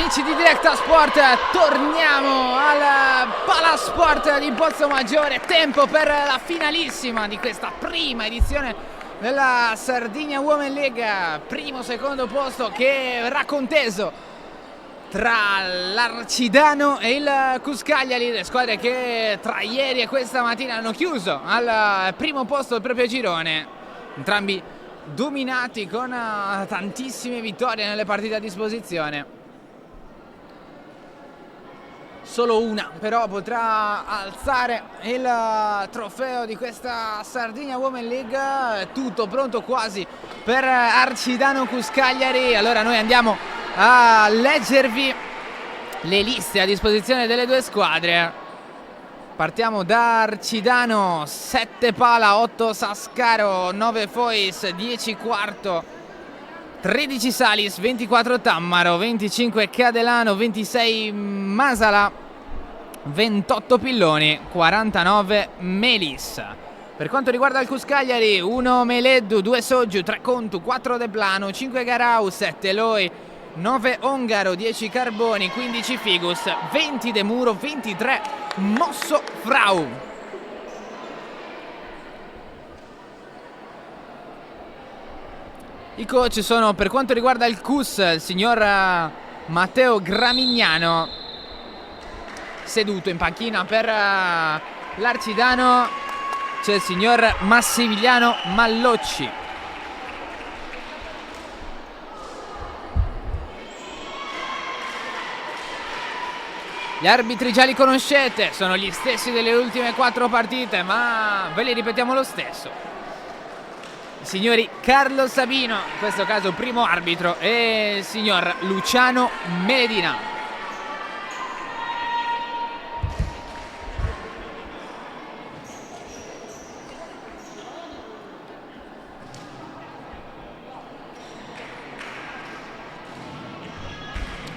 Amici di Directa Sport, torniamo al Palasport di Pozzomaggiore. Tempo per la finalissima di questa prima edizione della Sardinia Women League. Primo, secondo posto che verrà conteso tra l'Arcidano e il Cuscagliari, le squadre che tra ieri e questa mattina hanno chiuso al primo posto del proprio girone. Entrambi dominati con tantissime vittorie nelle partite a disposizione. Solo una però potrà alzare il trofeo di questa Sardinia Women League. Tutto pronto quasi per Arcidano Cuscagliari. Allora noi andiamo a leggervi le liste a disposizione delle due squadre. Partiamo da Arcidano: 7 Pala, 8 Sascaro, 9 Fois, 10 Quarto, 13 Salis, 24 Tammaro, 25 Cadelano, 26 Masala, 28 Pilloni, 49 Melis. Per quanto riguarda il Cuscagliari, 1 Meleddu, 2 Soggiu, 3 Contu, 4 Deplano, 5 Garau, 7 Loi, 9 Ongaro, 10 Carboni, 15 Figus, 20 De Muro, 23 Mosso Frau. I coach sono, per quanto riguarda il CUS, il signor Matteo Gramignano, seduto in panchina. Per l'Arcidano c'è il signor Massimiliano Mallocci. Gli arbitri già li conoscete, sono gli stessi delle ultime 4 partite, ma ve li ripetiamo lo stesso. I signori Carlo Sabino, in questo caso primo arbitro, e il signor Luciano Medina.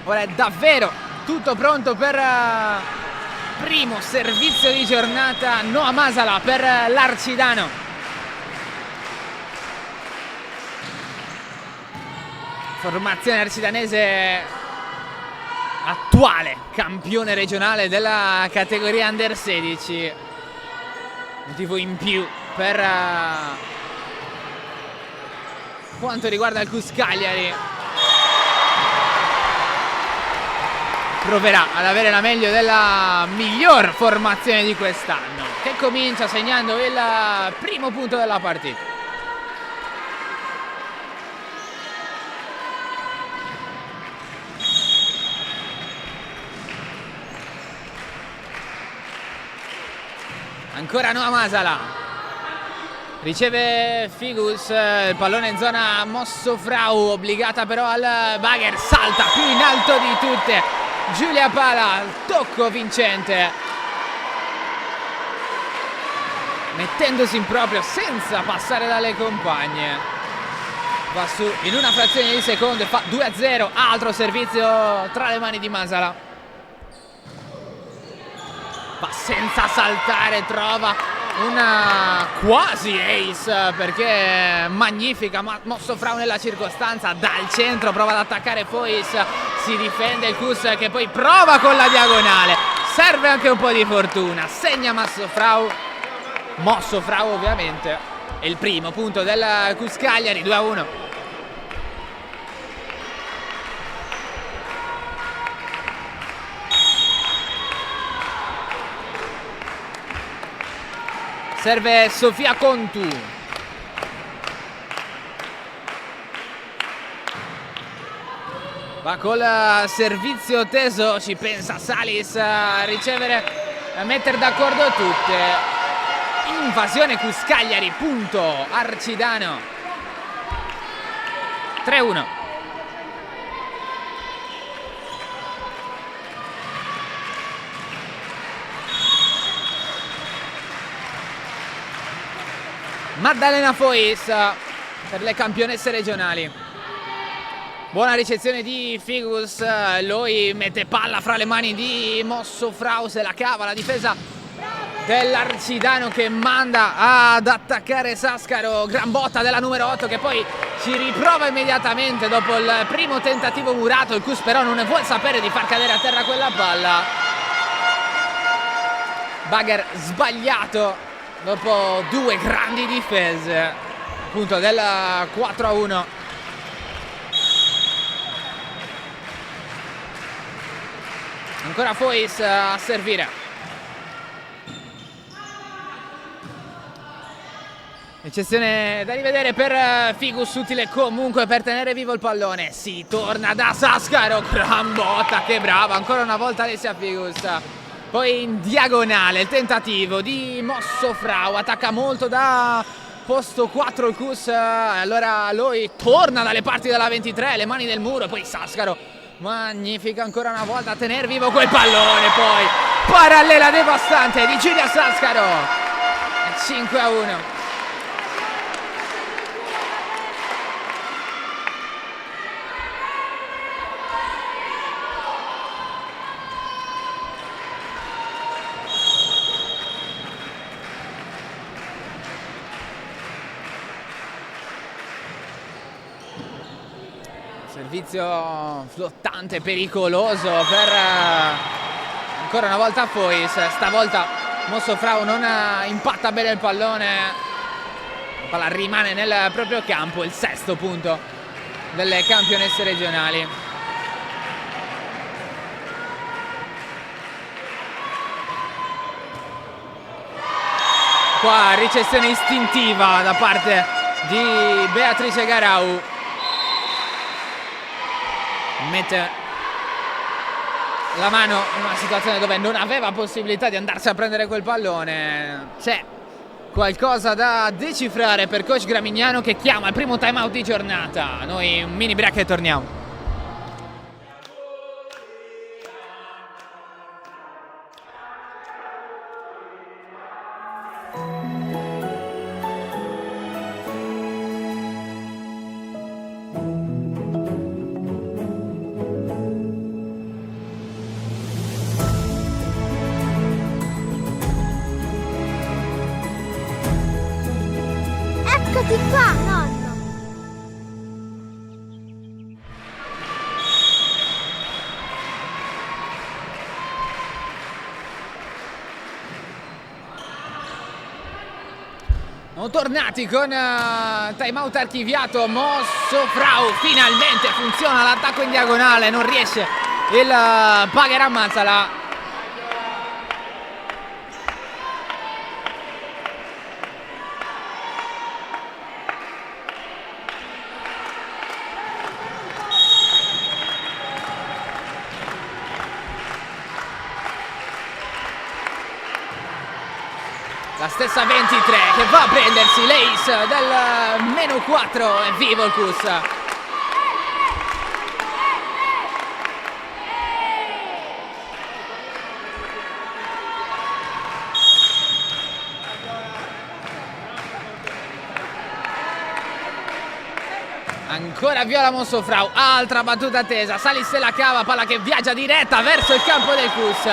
Ora è davvero tutto pronto per primo servizio di giornata. Noa Masala per l'Arcidano. Formazione arcidanese, attuale campione regionale della categoria Under 16. Motivo in più per quanto riguarda il Cuscagliari. Proverà ad avere la meglio della miglior formazione di quest'anno, che comincia segnando il primo punto della partita. Ancora Noa Masala, riceve Figus, il pallone in zona Mosso Frau, obbligata però al bagger, salta più in alto di tutte Giulia Pala, tocco vincente, mettendosi in proprio senza passare dalle compagne. Va su in una frazione di secondo e fa 2-0. Altro servizio tra le mani di Masala. Va senza saltare, trova una quasi ace, perché magnifica Mosso Frau nella circostanza. Dal centro prova ad attaccare Fois, si difende il Cus che poi prova con la diagonale. Serve anche un po' di fortuna, segna Mosso Frau ovviamente. È il primo punto del Cuscagliari, 2-1. Serve Sofia Contu. Va col servizio teso, ci pensa Salis a ricevere, a mettere d'accordo tutte. Invasione Cuscagliari, punto Arcidano. 3-1. Maddalena Fois per le campionesse regionali. Buona ricezione di Figus, Loi mette palla fra le mani di Mosso Frau, se la cava, la difesa dell'Arcidano che manda ad attaccare Sassaro. Gran botta della numero 8 che poi si riprova immediatamente dopo il primo tentativo murato. Il Cus però non ne vuol sapere di far cadere a terra quella palla. Bagher sbagliato dopo due grandi difese, appunto del 4-1. Ancora Fois a servire. Eccezione da rivedere per Figus, utile comunque per tenere vivo il pallone. Si torna da Sassaro, gran botta, che brava, ancora una volta Alessia Figus. Poi in diagonale il tentativo di Mossofrau, attacca molto da posto 4 il Cus, allora lui torna dalle parti della 23, le mani del muro, poi Sassaro magnifica ancora una volta a tenere vivo quel pallone, poi parallela devastante di Giulia Sassaro, 5-1. Servizio flottante, pericoloso per ancora una volta Fois. Stavolta Mossofrau non impatta bene il pallone, la palla rimane nel proprio campo, il 6° punto delle campionesse regionali. Qua ricezione istintiva da parte di Beatrice Garau. Mette la mano in una situazione dove non aveva possibilità di andarsi a prendere quel pallone. C'è qualcosa da decifrare per coach Gramignano che chiama il primo time out di giornata. Noi un mini break e torniamo. Eccoti qua, nonno! Siamo tornati con time out archiviato. Mossofrau, finalmente funziona l'attacco in diagonale, non riesce il Bagher a Mazzala. La stessa 23 che va a prendersi l'ace del meno 4, è vivo il Cus. Ancora viola Mossofrau, altra battuta tesa, Salis se la cava, palla che viaggia diretta verso il campo del Cus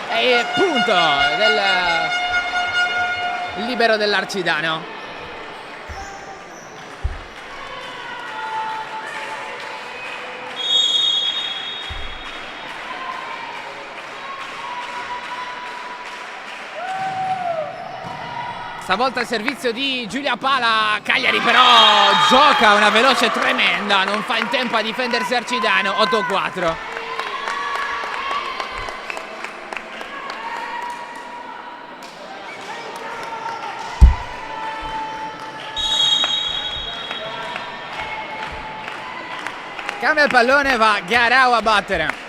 e punto del libero dell'Arcidano. Stavolta il servizio di Giulia Pala. Cagliari però gioca una veloce tremenda, non fa in tempo a difendersi Arcidano. 8-4. Cambia il pallone, va Garau a battere.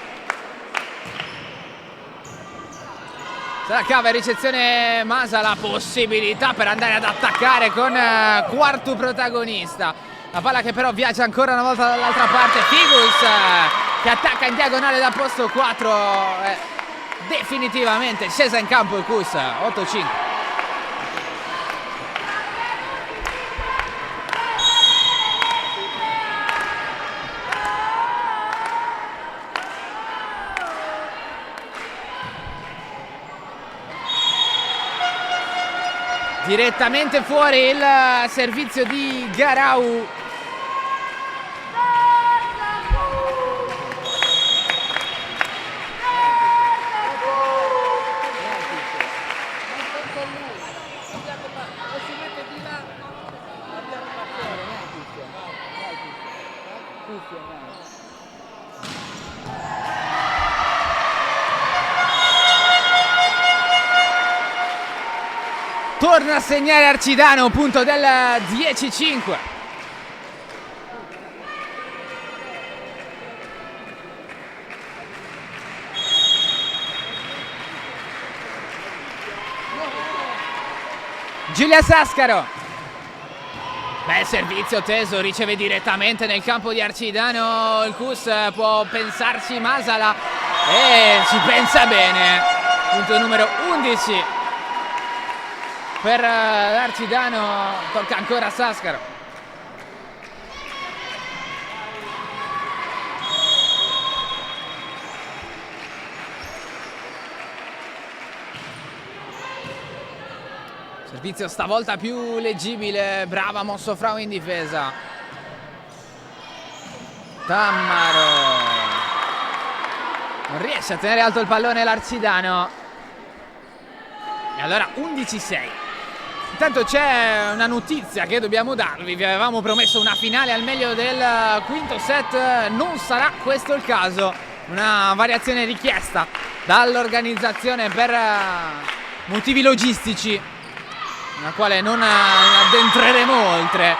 Se la cava, ricezione Masa, la possibilità per andare ad attaccare con quarto protagonista. La palla che però viaggia ancora una volta dall'altra parte. Figus che attacca in diagonale da posto 4. Definitivamente scesa in campo il Cus. 8-5. direttamente fuori il servizio di Garau. Torna a segnare Arcidano, punto del 10-5. Giulia Sasscaro. Bel servizio teso, riceve direttamente nel campo di Arcidano. Il Cus può pensarci Masala e ci pensa bene. Punto numero 11. Per Arcidano, tocca ancora a Sasscaro. Servizio stavolta più leggibile, brava Mossofrau in difesa. Tammaro. Non riesce a tenere alto il pallone l'Arcidano. E allora 11-6. Intanto c'è una notizia che dobbiamo darvi, vi avevamo promesso una finale al meglio del quinto set, non sarà questo il caso, una variazione richiesta dall'organizzazione per motivi logistici, nella quale non addentreremo oltre.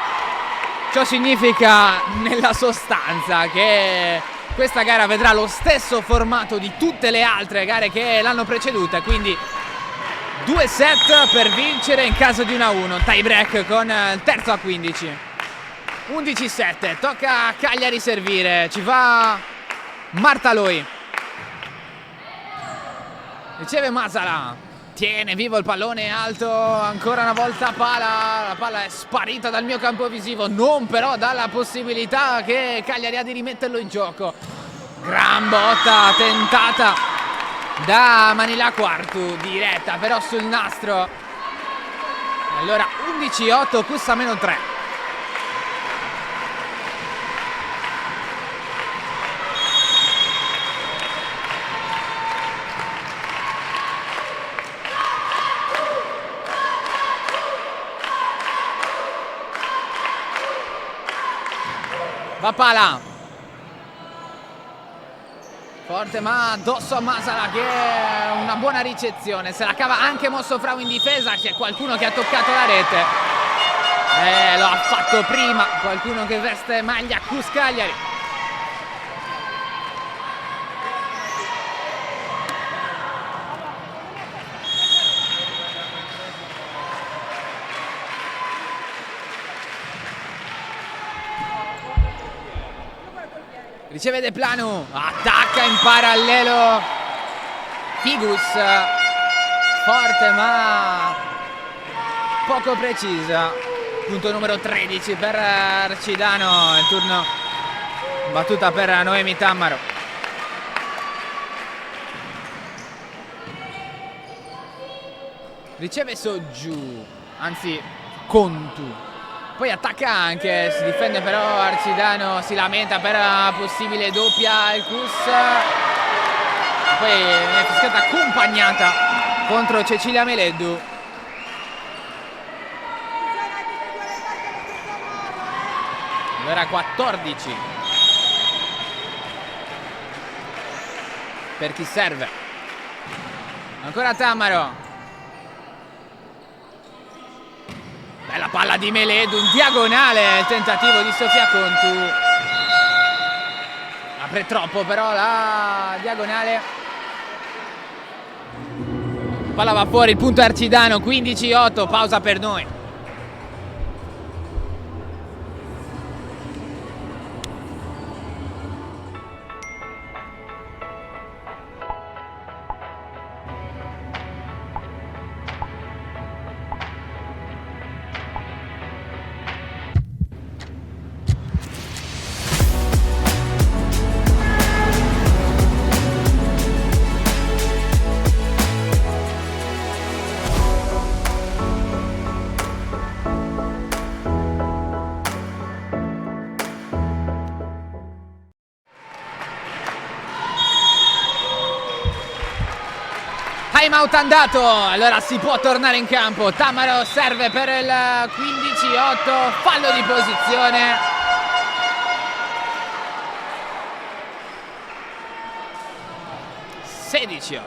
Ciò significa nella sostanza che questa gara vedrà lo stesso formato di tutte le altre gare che l'hanno preceduta, quindi 2 set per vincere in caso di 1-1, tie break con il terzo a 15. 11-7, tocca a Cagliari servire, ci va Marta Loi. Riceve Masala, tiene vivo il pallone alto, ancora una volta Pala, la palla è sparita dal mio campo visivo, non però dalla possibilità che Cagliari ha di rimetterlo in gioco. Gran botta tentata da Manila Quartu, diretta però sul nastro. Allora 11-8, Cus a meno 3. Va Pala. Forte ma addosso a Masala, che è una buona ricezione. Se la cava anche Mossofrau in difesa. C'è qualcuno che ha toccato la rete. Lo ha fatto prima. Qualcuno che veste maglia Cus Cagliari. Riceve De Planu, attacca in parallelo Figus, forte ma poco precisa. Punto numero 13 per Arcidano, il turno battuta per Noemi Tammaro. Riceve Soggiù, anzi Contu. Poi attacca anche, si difende però Arcidano, si lamenta per la possibile doppia il Cus. Poi viene fischiata accompagnata contro Cecilia Meleddu. Allora 14 per chi serve. Ancora Tammaro. Bella palla di Meleddu in diagonale, il tentativo di Sofia Contu. Apre troppo però la diagonale. Palla va fuori, il punto Arcidano, 15-8, pausa per noi. time out andato, allora si può tornare in campo. Tamaro serve per il 15-8, fallo di posizione. (16-8).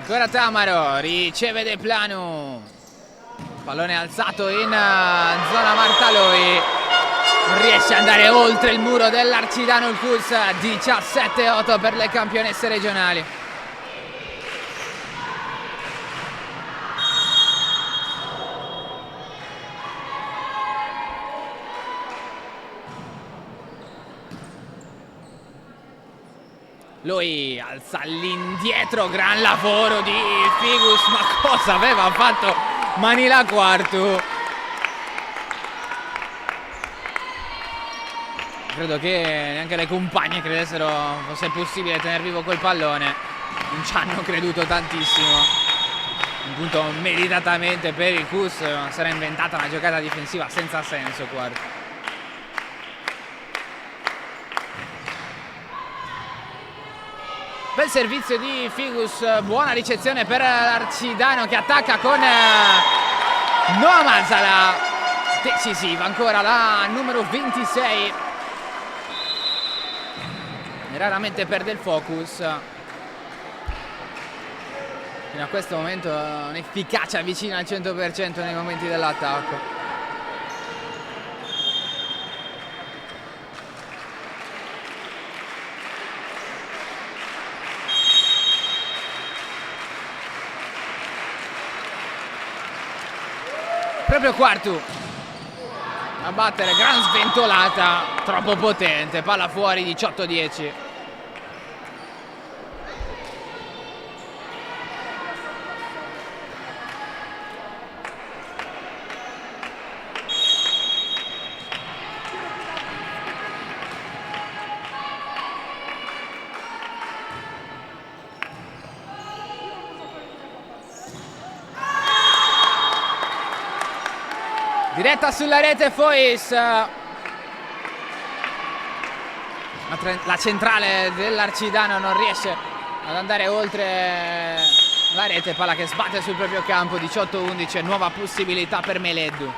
Ancora Tamaro, riceve De Plano, pallone alzato in zona Martaloi, non riesce ad andare oltre il muro dell'Arcidano il Cus. 17-8 per le campionesse regionali. Lui alza all'indietro, gran lavoro di Figus, ma cosa aveva fatto Manila Quartu? Credo che neanche le compagne credessero fosse possibile tenere vivo quel pallone, non ci hanno creduto tantissimo. Un punto meritatamente per il Cus, sarà inventata una giocata difensiva senza senso Quartu. Bel servizio di Figus, buona ricezione per l'Arcidano che attacca con Noah Mazala, decisiva ancora la numero 26, raramente perde il focus, fino a questo momento un'efficacia vicina al 100% nei momenti dell'attacco. Proprio Quartu a battere, gran sventolata, troppo potente, palla fuori, 18-10. Diretta sulla rete Fois, la centrale dell'Arcidano non riesce ad andare oltre la rete, palla che sbatte sul proprio campo, 18-11, nuova possibilità per Meleddu.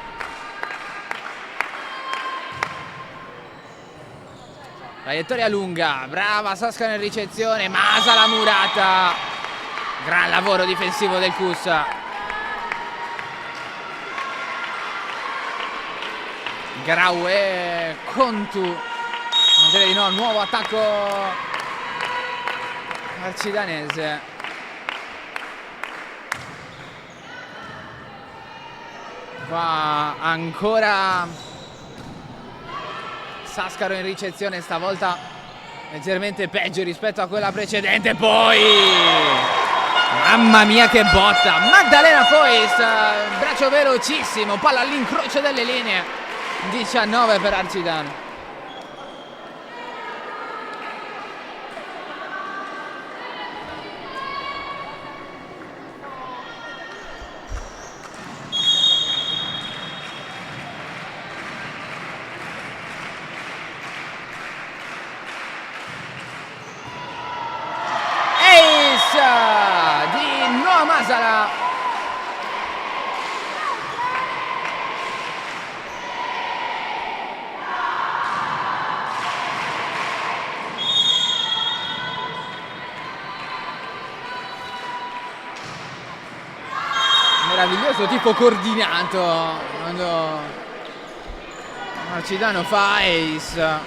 Traiettoria lunga, brava Sascano in ricezione, Masa la murata, gran lavoro difensivo del Cus. Grau e Contu, non direi di no, nuovo attacco arcidanese. Qua ancora Sascaro in ricezione, stavolta leggermente peggio rispetto a quella precedente. Poi mamma mia che botta, Maddalena Fois, braccio velocissimo, palla all'incrocio delle linee. 19 per Arcidano. Ace di Noah Masala. Meraviglioso tipo coordinato quando Arcidano fa ace,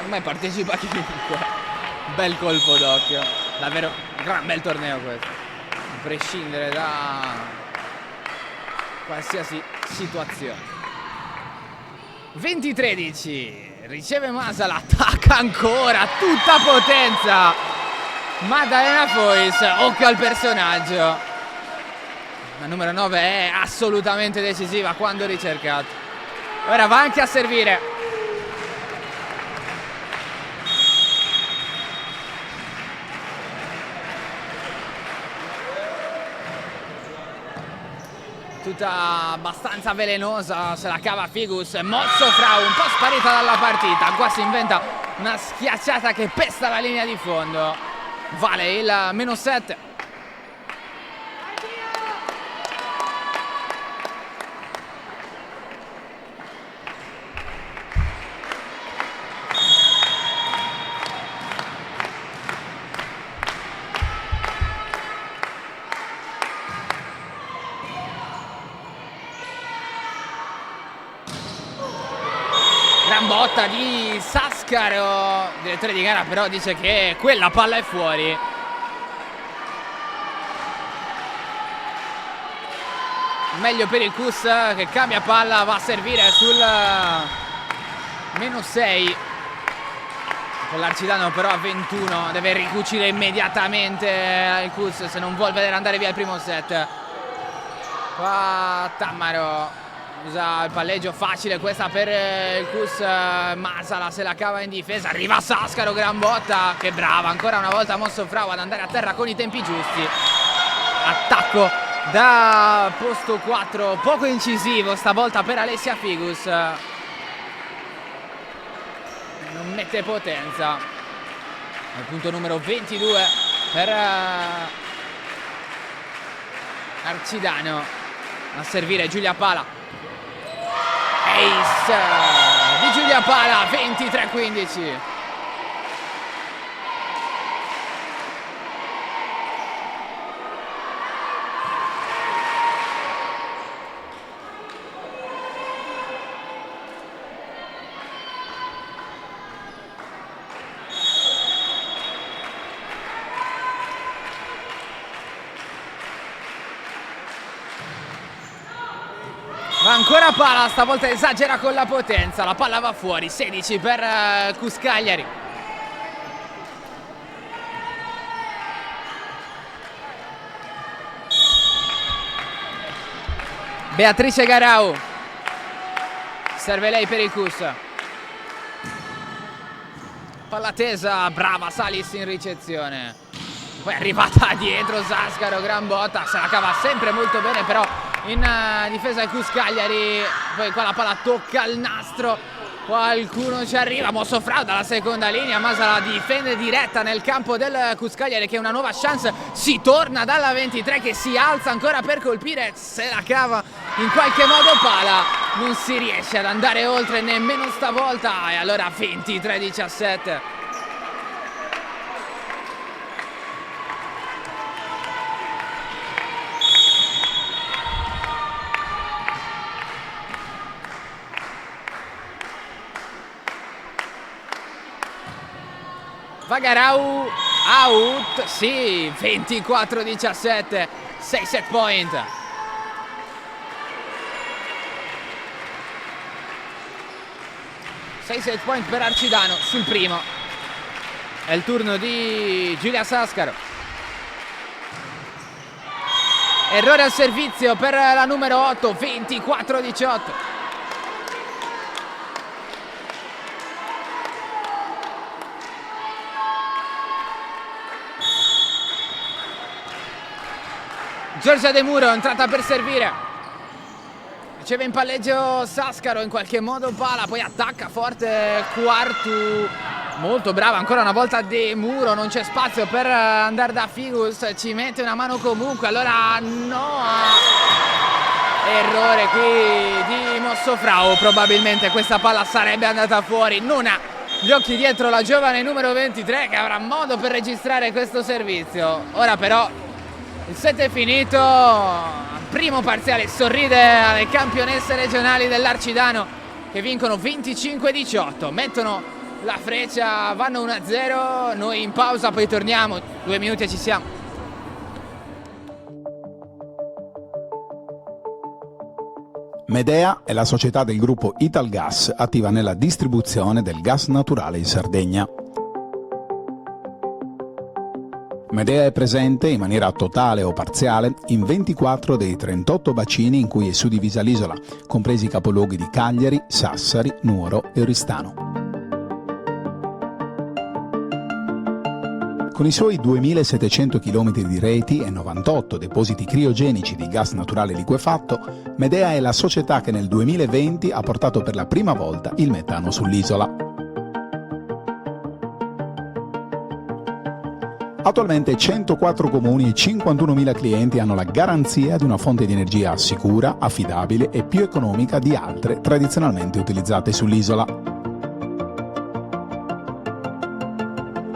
ormai partecipa chiunque. Bel colpo d'occhio, davvero gran bel torneo questo, a prescindere da qualsiasi situazione. 20-13, riceve Masala, attacca ancora, tutta potenza Maddalena Fois, occhio al personaggio. La numero 9 è assolutamente decisiva quando ricercato. Ora va anche a servire. battuta abbastanza velenosa, se la cava Figus. Mossofrau un po' sparita dalla partita, qua si inventa una schiacciata che pesta la linea di fondo, vale il -7. Gran botta di Sasscaro, direttore di gara però dice che quella palla è fuori. Meglio per il Cus che cambia palla, va a servire sul -6. Con l'Arcidano però a 21 deve ricucire immediatamente il Cus se non vuol vedere andare via il primo set. Qua Tammaro usa il palleggio facile, questa per il Cus. Masala se la cava in difesa, arriva Sasscaro, gran botta, che brava ancora una volta Mossofrau ad andare a terra con i tempi giusti. Attacco da posto 4, poco incisivo stavolta per Alessia Figus, non mette potenza. Al punto numero 22 per Arcidano, a servire Giulia Pala. Ace di Giulia Pala, 23-15. Va ancora Pala, stavolta esagera con la potenza, la palla va fuori, 16 per Cus Cagliari. Beatrice Garau, serve lei per il Cus. Palla tesa, brava Salis in ricezione. Poi è arrivata dietro Sasscaro, gran botta, se la cava sempre molto bene però in difesa il Cus Cagliari. Poi qua la palla tocca il nastro, qualcuno ci arriva. Mossofrau dalla seconda linea, Masala difende diretta nel campo del Cus Cagliari che è una nuova chance. Si torna dalla 23 che si alza ancora per colpire, se la cava in qualche modo Pala, non si riesce ad andare oltre nemmeno stavolta e allora 23-17. Vagarau out, sì, 24-17, 6 set point. Sei set point per Arcidano sul primo. È il turno di Giulia Sasscaro. Errore al servizio per la numero 8, 24-18. Giorgia De Muro, entrata per servire. Riceve in palleggio Sasscaro, in qualche modo Pala, poi attacca forte Quartu. Molto brava ancora una volta De Muro, non c'è spazio per andare da Figus, ci mette una mano comunque, allora no. Errore qui di Mossofrau, probabilmente questa palla sarebbe andata fuori. Non ha gli occhi dietro la giovane numero 23 che avrà modo per registrare questo servizio. Ora però il set è finito, primo parziale sorride alle campionesse regionali dell'Arcidano che vincono 25-18, mettono la freccia, vanno 1-0, noi in pausa poi torniamo, 2 minuti e ci siamo. Medea è la società del gruppo Italgas attiva nella distribuzione del gas naturale in Sardegna. Medea è presente in maniera totale o parziale in 24 dei 38 bacini in cui è suddivisa l'isola, compresi i capoluoghi di Cagliari, Sassari, Nuoro e Oristano. Con i suoi 2700 km di reti e 98 depositi criogenici di gas naturale liquefatto, Medea è la società che nel 2020 ha portato per la prima volta il metano sull'isola. Attualmente 104 comuni e 51.000 clienti hanno la garanzia di una fonte di energia sicura, affidabile e più economica di altre tradizionalmente utilizzate sull'isola.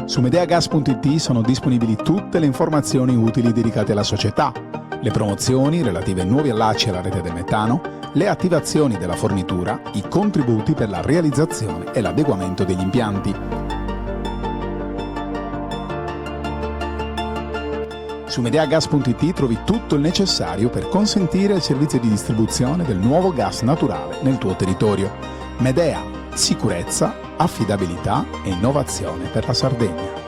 Su medeagas.it sono disponibili tutte le informazioni utili dedicate alla società, le promozioni relative ai nuovi allacci alla rete del metano, le attivazioni della fornitura, i contributi per la realizzazione e l'adeguamento degli impianti. Su medeagas.it trovi tutto il necessario per consentire il servizio di distribuzione del nuovo gas naturale nel tuo territorio. Medea, sicurezza, affidabilità e innovazione per la Sardegna.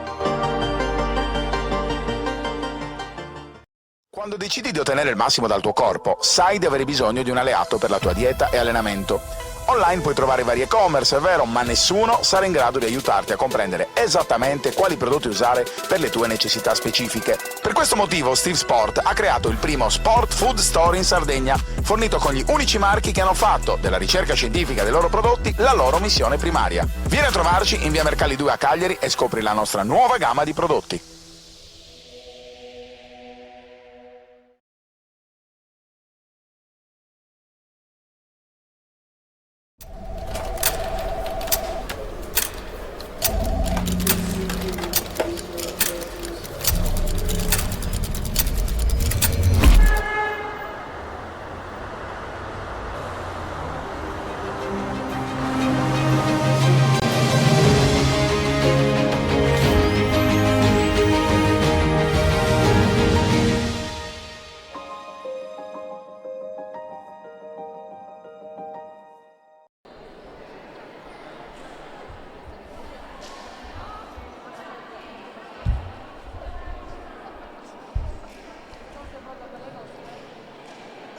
Quando decidi di ottenere il massimo dal tuo corpo, sai di avere bisogno di un alleato per la tua dieta e allenamento. Online puoi trovare vari e-commerce, è vero, ma nessuno sarà in grado di aiutarti a comprendere esattamente quali prodotti usare per le tue necessità specifiche. Per questo motivo Steve Sport ha creato il primo Sport Food Store in Sardegna, fornito con gli unici marchi che hanno fatto della ricerca scientifica dei loro prodotti la loro missione primaria. Vieni a trovarci in via Mercalli 2 a Cagliari e scopri la nostra nuova gamma di prodotti.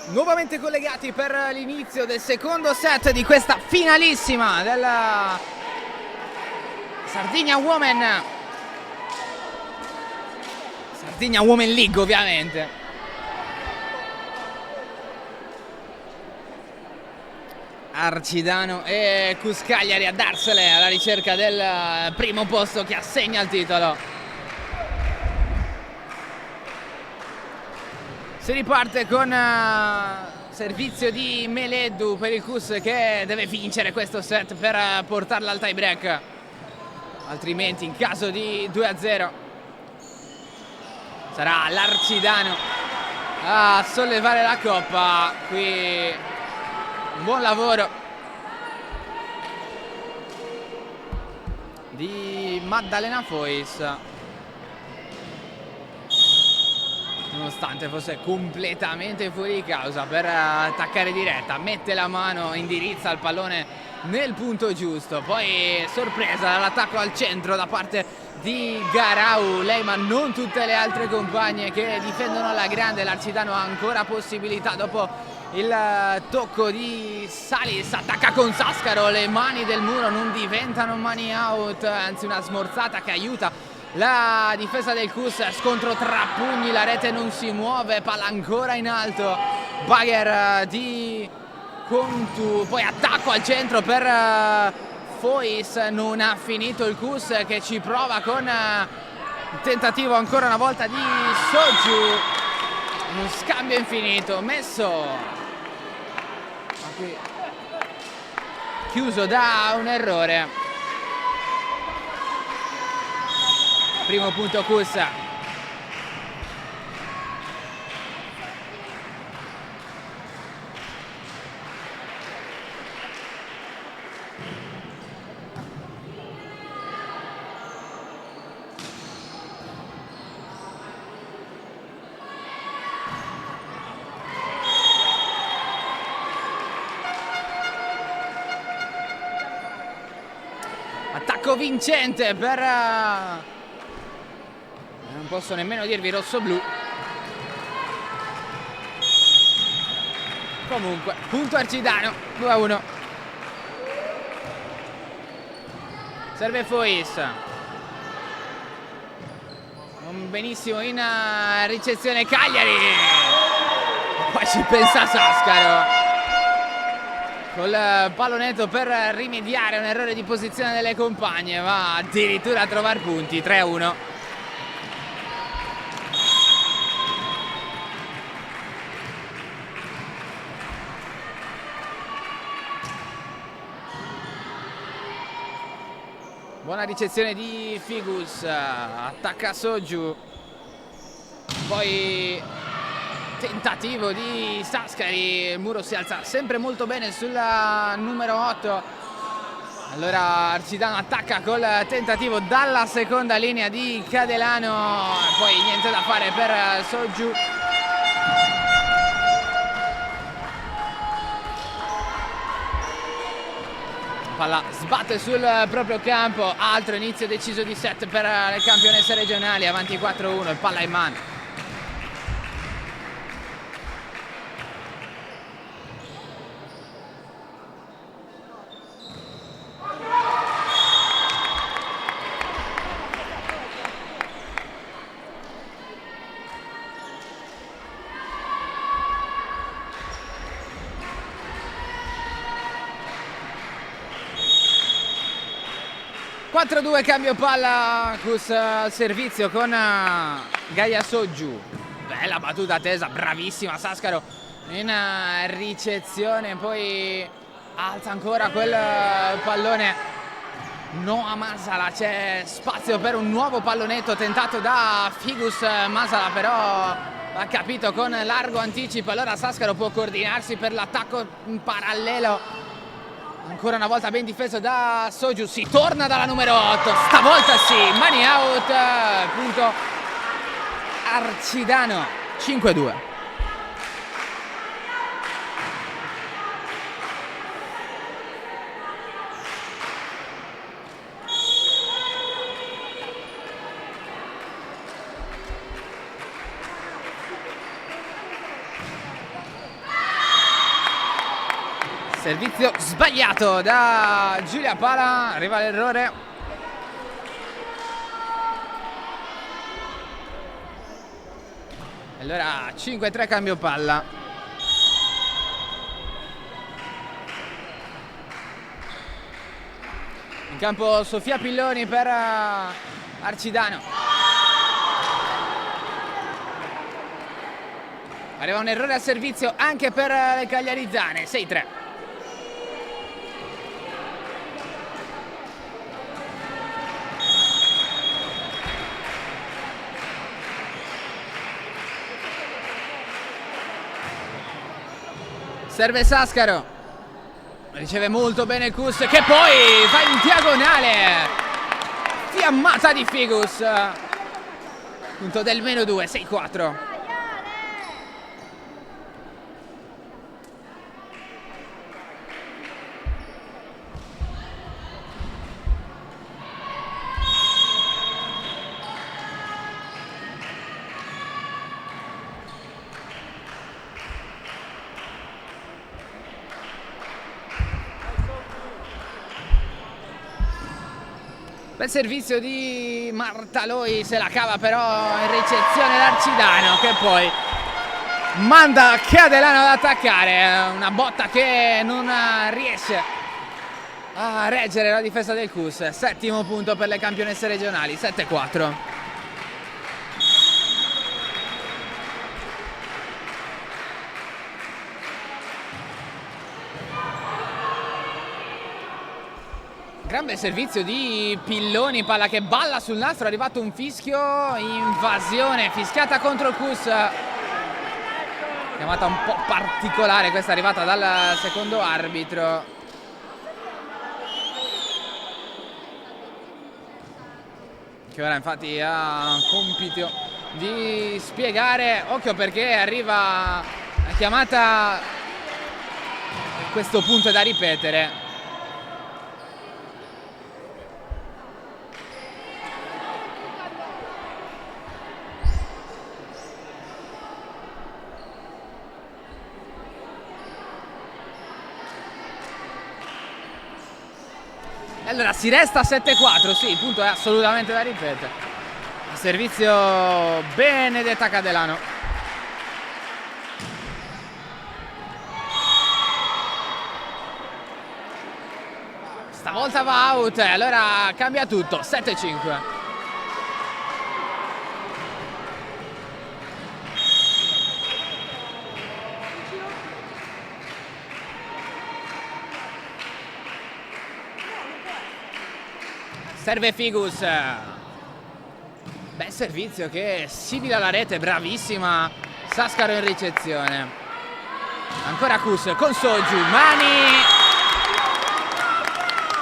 Nuovamente collegati per l'inizio del secondo set di questa finalissima della Sardinia Women League, ovviamente. Arcidano e Cuscagliari a darsene alla ricerca del primo posto che assegna il titolo. Si riparte con servizio di Meleddu per il Cus che deve vincere questo set per portarla al tie break, altrimenti in caso di 2-0 sarà l'Arcidano a sollevare la coppa. Qui un buon lavoro di Maddalena Fois, nonostante fosse completamente fuori di causa, per attaccare diretta, mette la mano, indirizza il pallone nel punto giusto, poi sorpresa dall'attacco al centro da parte di Garau, lei ma non tutte le altre compagne che difendono alla grande. L'Arcidano ha ancora possibilità dopo il tocco di Salis, attacca con Sasscaro, le mani del muro non diventano mani out, anzi una smorzata che aiuta la difesa del Cus. Scontro tra pugni, la rete non si muove, palla ancora in alto, Bagher di Contu, poi attacco al centro per Fois, non ha finito il Cus che ci prova con il tentativo ancora una volta di Soju, uno scambio infinito messo qui, chiuso da un errore. Primo punto Cus. Attacco vincente per non posso nemmeno dirvi rosso-blu. Comunque, punto Arcidano, 2-1. Serve Fois. benissimo in ricezione Cagliari. Poi ci pensa Sasscaro col pallonetto per rimediare a un errore di posizione delle compagne, va addirittura a trovare punti. 3-1. Buona ricezione di Figus, attacca Soju, poi tentativo di Sasscari, il muro si alza sempre molto bene sulla numero 8. Allora Arcidano attacca col tentativo dalla seconda linea di Cadelano, poi niente da fare per Soju. Palla sbatte sul proprio campo, altro inizio deciso di set per le campionesse regionali, avanti 4-1, il palla in mano. Cambio palla, Cus al servizio con Gaia Soju. Bella battuta tesa, bravissima Sasscaro in ricezione, poi alza ancora quel pallone. Noah Masala, c'è spazio per un nuovo pallonetto tentato da Figus. Masala però ha capito con largo anticipo, allora Sasscaro può coordinarsi per l'attacco in parallelo. Ancora una volta ben difeso da Soju, si torna dalla numero 8, stavolta sì, money out, punto Arcidano, 5-2. Servizio sbagliato da Giulia Pala, arriva l'errore. Allora 5-3 cambio palla. In campo Sofia Pilloni per Arcidano. Arriva un errore al servizio anche per le cagliarizzane, 6-3. Serve Sasscaro, riceve molto bene Cus che poi va in diagonale, fiammata di Figus, punto del -2, 6-4. Bel servizio di Martaloi, se la cava però in ricezione l'Arcidano che poi manda Cadelano ad attaccare, una botta che non riesce a reggere la difesa del Cus. 7° punto per le campionesse regionali, 7-4. Gran bel servizio di Pilloni, palla che balla sul nastro, è arrivato un fischio, invasione, fischiata contro il Cus. Chiamata un po' particolare questa, arrivata dal secondo arbitro. Che ora infatti ha compito di spiegare, occhio perché arriva la chiamata, a questo punto è da ripetere. Allora si resta a 7-4, sì, il punto è assolutamente da ripetere. servizio Benedetta Cadelano. Stavolta va out, allora cambia tutto, 7-5. Serve Figus. Bel servizio che simile alla rete, bravissima Sasscaro in ricezione. Ancora Kus con Soju, mani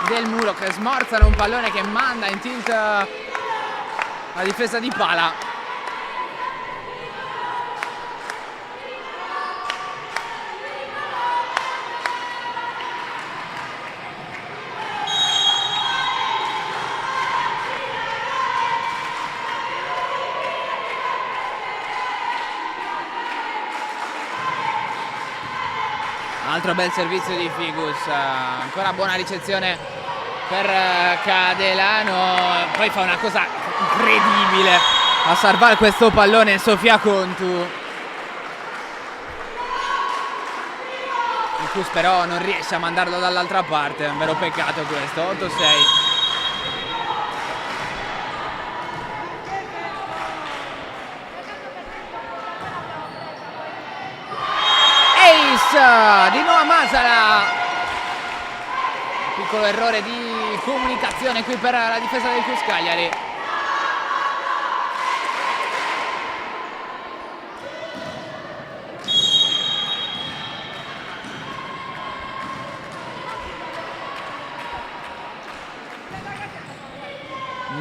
del muro che smorzano un pallone che manda in tilt la difesa di Pala. Altro bel servizio di Figus, ancora buona ricezione per Cadelano, poi fa una cosa incredibile a salvare questo pallone Sofia Contu. Il Cus però non riesce a mandarlo dall'altra parte, è un vero peccato questo, 8-6. Di Noah Masala, piccolo errore di comunicazione qui per la difesa del Cus Cagliari.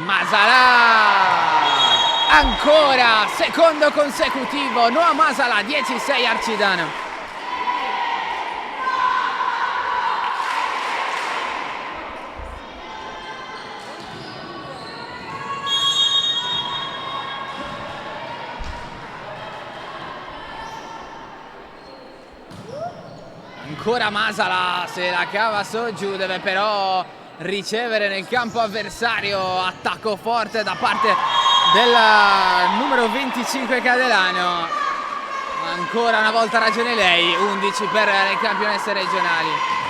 Masala ancora, secondo consecutivo, Noah Masala, 10-6 Arcidano. Ancora Masala, se la cava Soju, deve però ricevere nel campo avversario. Attacco forte da parte del numero 25 Cadelano. Ancora una volta ragione lei, 11 per le campionesse regionali.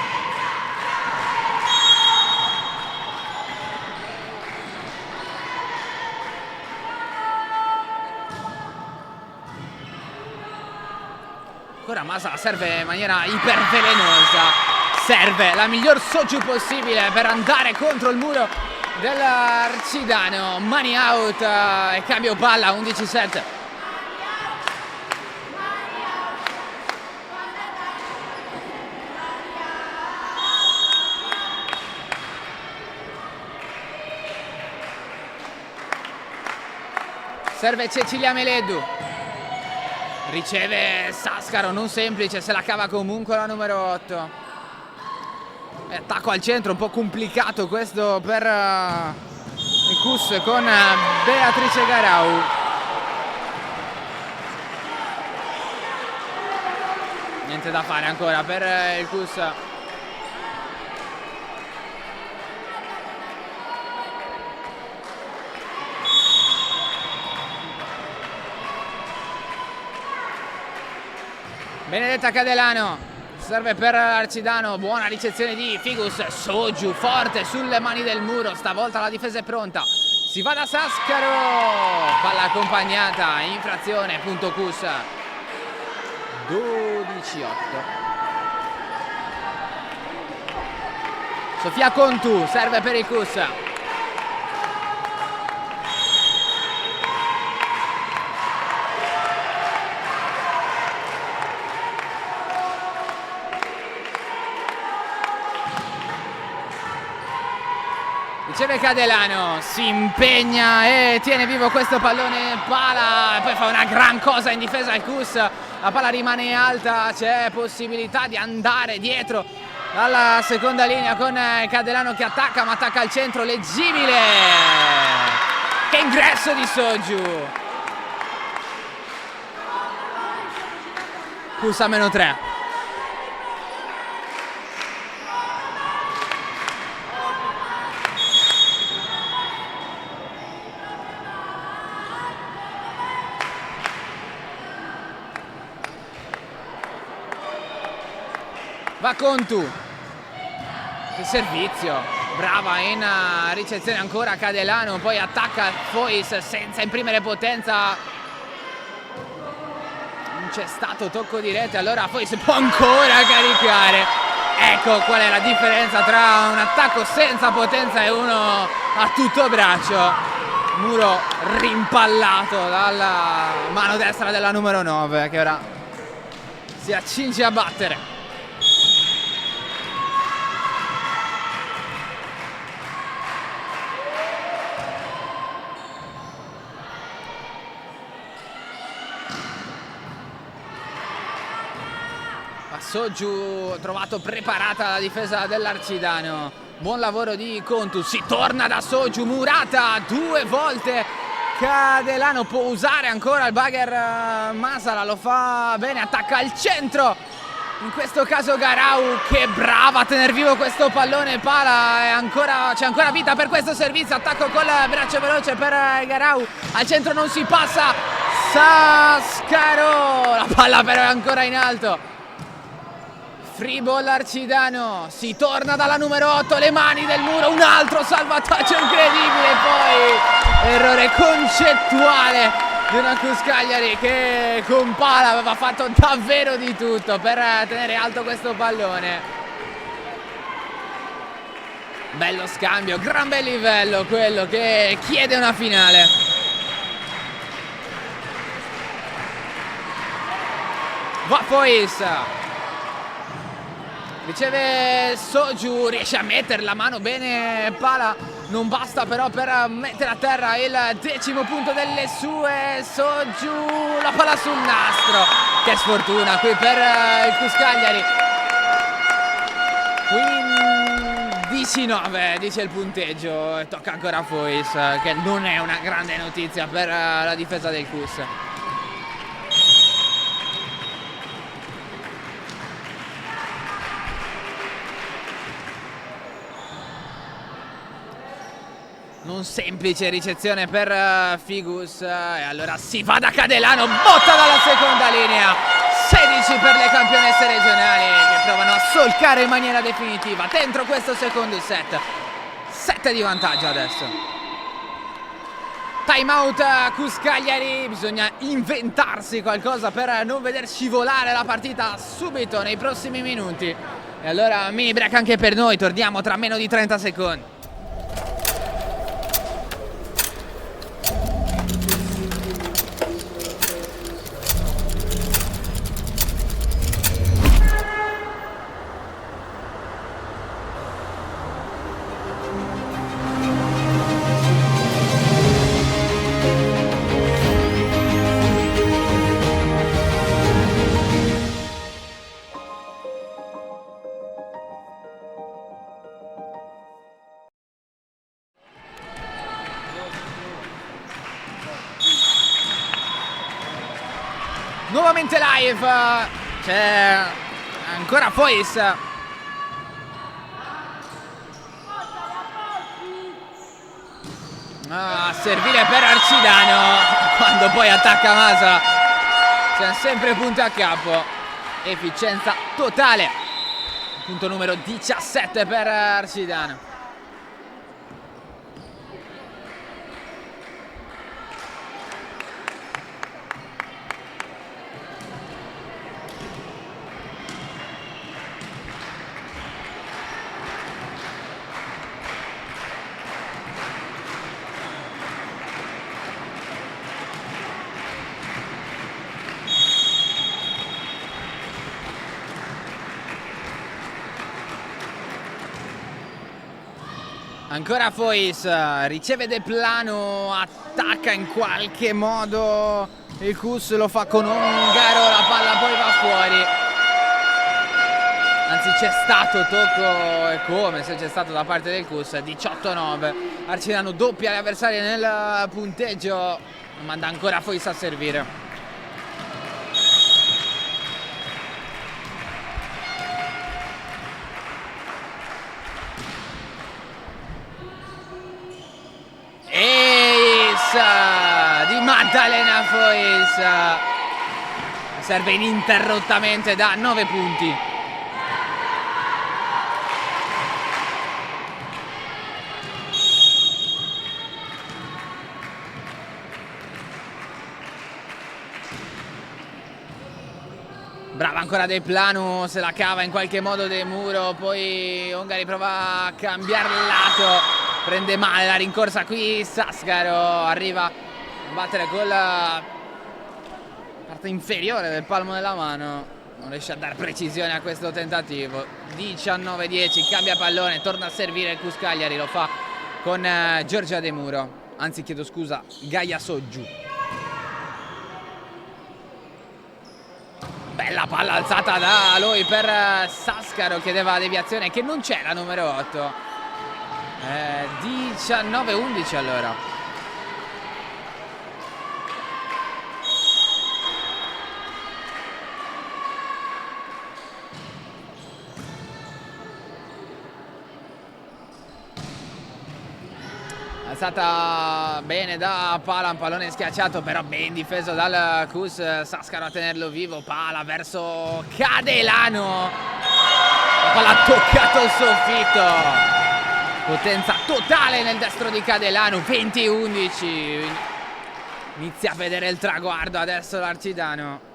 Ancora Masala serve in maniera ipervelenosa, serve la miglior Soju possibile per andare contro il muro dell'Arcidano. Mani out e cambio palla, 11-7. Serve Cecilia Meledu. Riceve Sasscaro, non semplice, se la cava comunque la numero 8. Attacco al centro, un po' complicato questo per il Cus con Beatrice Garau. Niente da fare ancora per il Cus. Benedetta Cadelano, serve per Arcidano, buona ricezione di Figus, Soju forte sulle mani del muro, stavolta la difesa è pronta, si va da Sasscaro, palla accompagnata, infrazione, punto Cus, 12-8. Sofia Contu, serve per il Cus. Riceve Cadelano, si impegna e tiene vivo questo pallone Pala, poi fa una gran cosa in difesa il Cus, la palla rimane alta, c'è possibilità di andare dietro dalla seconda linea con Cadelano che attacca, ma attacca al centro, leggibile, che ingresso di Soju, Cus a -3. Va Contu, che servizio, brava in ricezione ancora Cadelano, poi attacca Fois senza imprimere potenza, non c'è stato tocco di rete, allora Fois può ancora caricare. Ecco qual è la differenza tra un attacco senza potenza e uno a tutto braccio. Muro rimpallato dalla mano destra della numero 9 che ora si accinge a battere. Soju trovato preparata la difesa dell'Arcidano, buon lavoro di Contu, si torna da Soju, Murata 2 volte, Cadelano può usare ancora il bugger, Masala lo fa bene, attacca al centro, in questo caso Garau che brava a tenere vivo questo pallone, pala, c'è ancora vita per questo servizio, attacco col braccio veloce per Garau, al centro non si passa, Sascaro, la palla però è ancora in alto. Free ball Arcidano, si torna dalla numero 8, le mani del muro, un altro salvataggio incredibile, poi errore concettuale di una Cagliari che con pala aveva fatto davvero di tutto per tenere alto questo pallone. Bello scambio, gran bel livello, quello che chiede una finale. Va Fois. Riceve Soju, riesce a mettere la mano bene, pala, non basta però per mettere a terra il 10° punto delle sue. Soju, la palla sul nastro, che sfortuna qui per il Cagliari. 15-9 dice il punteggio e tocca ancora a Fois, che non è una grande notizia per la difesa del Cus. Non semplice ricezione per Figus e allora si va da Cadelano, botta dalla seconda linea, 16 per le campionesse regionali che provano a solcare in maniera definitiva dentro questo secondo set, 7 di vantaggio adesso. Time out Cagliari, bisogna inventarsi qualcosa per non veder scivolare la partita subito nei prossimi minuti e allora mini break anche per noi, torniamo tra meno di 30 secondi. Nuovamente live, c'è ancora Fois. Servire per Arcidano, quando poi attacca Masa c'è sempre punto a capo, efficienza totale, punto numero 17 per Arcidano. Ancora Fois, riceve De Plano, attacca in qualche modo, il Cus lo fa con Ongaro, la palla poi va fuori. Anzi c'è stato tocco, e come se c'è stato da parte del Cus, 18-9. Arcidano doppia gli avversari nel punteggio, manda ancora Fois a servire. Di Maddalena Fois serve ininterrottamente da 9 punti. Brava ancora De Planu, se la cava in qualche modo De Muro, poi Ongari prova a cambiare lato, prende male la rincorsa qui, Sasscaro arriva a battere con la parte inferiore del palmo della mano, non riesce a dare precisione a questo tentativo. 19-10, cambia pallone, torna a servire Cus Cagliari, lo fa con Giorgia De Muro, anzi chiedo scusa, Gaia Soggiù. Bella palla alzata da lui per Sasscaro, chiedeva la deviazione che non c'è la numero 8. 19-11 allora. Alzata bene da Pala, un pallone schiacciato però ben difeso dal Cus, Sasscaro a tenerlo vivo, Pala verso Cadelano, la palla ha toccato il soffitto, potenza totale nel destro di Cadelano, 20-11, inizia a vedere il traguardo adesso l'Arcidano.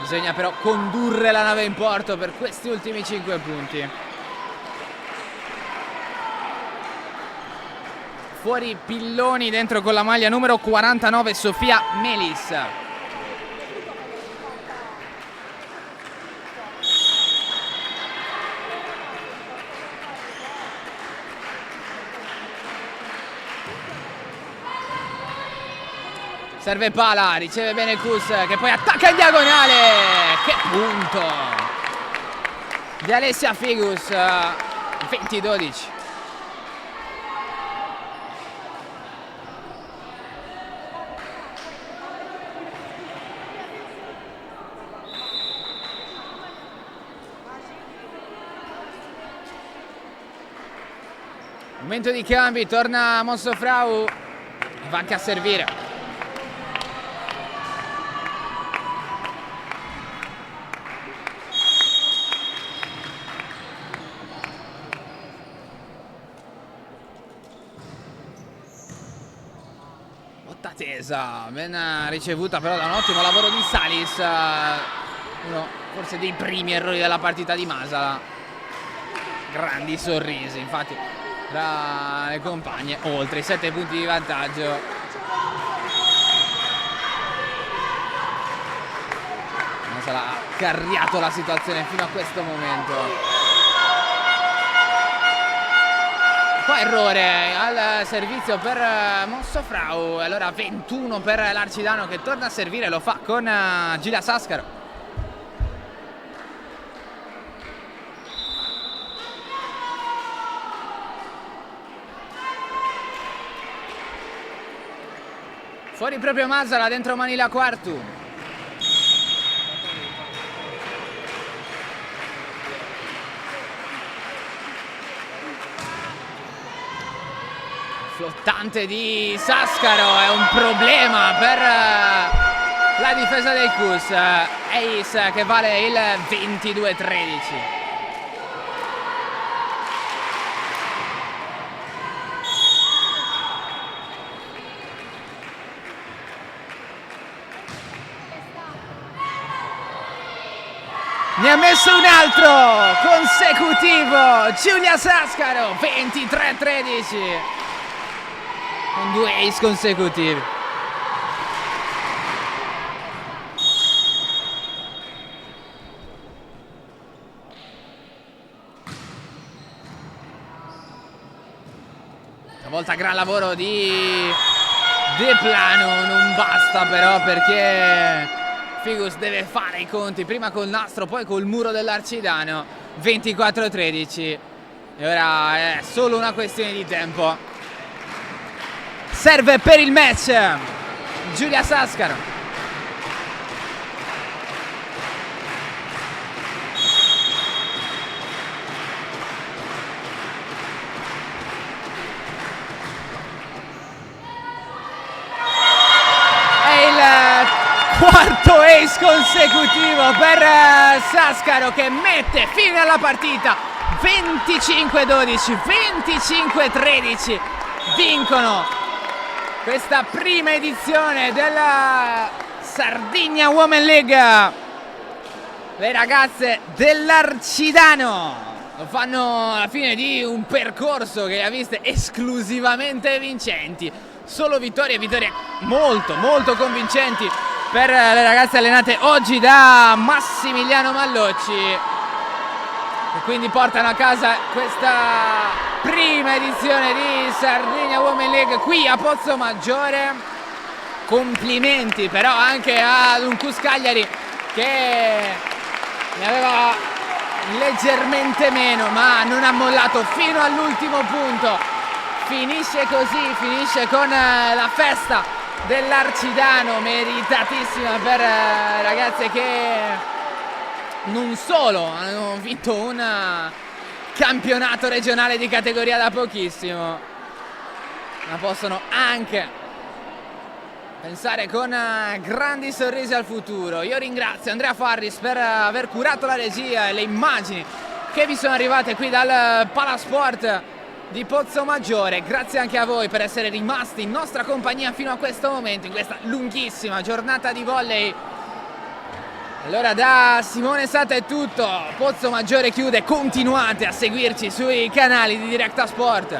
Bisogna però condurre la nave in porto per questi ultimi 5 punti. Fuori Pilloni, dentro con la maglia numero 49 Sofia Melis. Serve Pala, riceve bene Cus che poi attacca in diagonale. Che punto di Alessia Figus. 20-12. Momento di cambi, torna Mossofrau, va anche a servire. Tesa, ben ricevuta però da un ottimo lavoro di Salis, uno forse dei primi errori della partita di Masala. Grandi sorrisi infatti tra le compagne, oltre i 7 punti di vantaggio. Masala ha carriato la situazione fino a questo momento. Poi errore al servizio per Mossofrau, allora 21 per l'Arcidano che torna a servire, lo fa con Giulia Sasscaro. Fuori proprio Masala, dentro Manila Quartu. Flottante di Sasscaro, è un problema per la difesa del Cus. Ace che vale il 22-13. Ne ha messo un altro consecutivo Giulia Sasscaro, 23-13. Con 2 ace consecutivi. Stavolta gran lavoro di De Planu, non basta però perché Figus deve fare i conti prima col nastro, poi col muro dell'Arcidano. 24-13 e ora è solo una questione di tempo. Serve per il match Giulia Sasscaro. È il quarto ace consecutivo per Sasscaro che mette fine alla partita. 25-12, 25-13. Vincono questa prima edizione della Sardigna Women League. Le ragazze dell'Arcidano lo fanno alla fine di un percorso che le ha viste esclusivamente vincenti. Solo vittorie molto convincenti per le ragazze allenate oggi da Massimiliano Mallocci, e quindi portano a casa questa prima edizione di Sardigna Women League qui a Pozzomaggiore. Complimenti però anche ad un Cuscagliari che ne aveva leggermente meno, ma non ha mollato fino all'ultimo punto. Finisce così, finisce con la festa dell'Arcidano, meritatissima per ragazze che non solo hanno vinto un campionato regionale di categoria da pochissimo, ma possono anche pensare con grandi sorrisi al futuro. Io ringrazio Andrea Farris per aver curato la regia e le immagini che vi sono arrivate qui dal Palasport di Pozzomaggiore. Grazie anche a voi per essere rimasti in nostra compagnia fino a questo momento, in questa lunghissima giornata di volley. Allora da Simone Sata è tutto, Pozzomaggiore chiude, continuate a seguirci sui canali di Directa Sport.